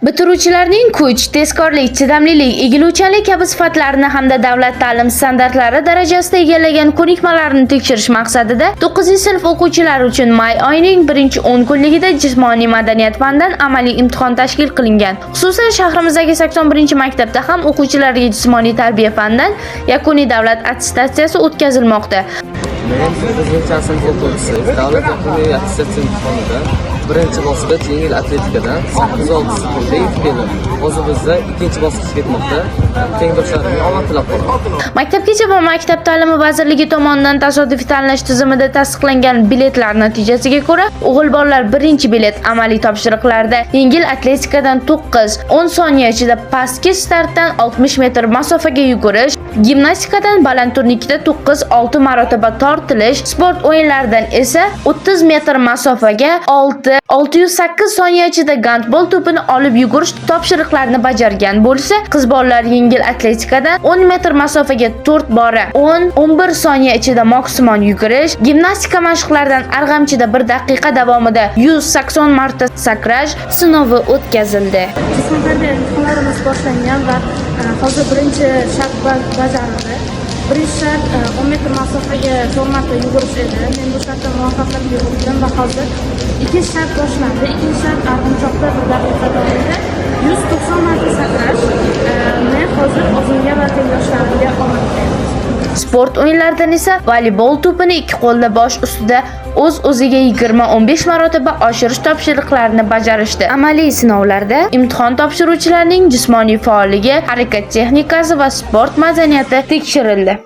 Bitiruvchilarning kuch, tezkorlik, chidamlilik, egiluvchanlik kabi sifatlarini hamda davlat ta'lim standartlari darajasida egallagan ko'nikmalarni tekshirish maqsadida 9-sinf o'quvchilari uchun may oyining 1-10 kunligida jismoniy madaniyat fanidan amaliy imtihon tashkil qilingan. Xususan, shahrimizdagi 81-maktabda ham o'quvchilarga jismoniy tarbiya fanidan yakuniy davlat attestatsiyasi o'tkazilmoqda. Men bizning sinf o'quvchisi davlat yakuniy attestatsiya imtihonida birinchi bosqich yengil atletikadan 8-6 sekundda yetib keldim. Hozir bizda ikkinchi bosqich ketmoqda. Tengdoshlarimga omad tilab qolaman. Maktabgacha va Maktab ta'limi vazirligi tomonidan tasodifiy tanlash tizimida tasdiqlangan biletlar natijasiga ko'ra, o'g'il bolalar birinchi bilet amaliy topshiriqlarda yengil atletikadan 9, 10 soniya ichida pastki startdan 60 metr masofaga yugurish, gimnastikadan baland turnikda 9-6 marotaba tortilish, sport o'yinlaridan esa 30 metr masofaga 608 soniya ichida gandbol to'pini olib yugurish topshiriqlarini bajargan bo'lsa, qiz bolalar yengil atletikadan 10 metr masofaga 4 bora 10-11 soniya ichida maksimum yugurish, gimnastika mashqlaridan arg'amchida 1 daqiqa davomida 180 marta sakrash sinovi o'tkazildi. Jismoniy tarbiya imtihonlarimiz boshlangan va hozir birinchi shart bajarildi. Birinchi shart 10 metr masofaga 4 marta yugurish edi. Men bu shartda muvaffaqiyatli o'tdim va hozir ikkinchi shart boshlandi. Ikkinchi shart arg'imchoqda 1 daqiqa davomida 190 marta sakrash. Men hozir o'zimga va tengdoshlarimga omad tilayman. Sport o'yinlaridan esa voleybol to'pini ikki qo'lda bosh ustida o'z-o'ziga 20-15 marotaba oshirish topshiriqlarini bajarishdi. Amaliy sinovlarda imtihon topshiruvchilarning jismoniy faolligi, harakat texnikasi va sport madaniyati tekshirildi.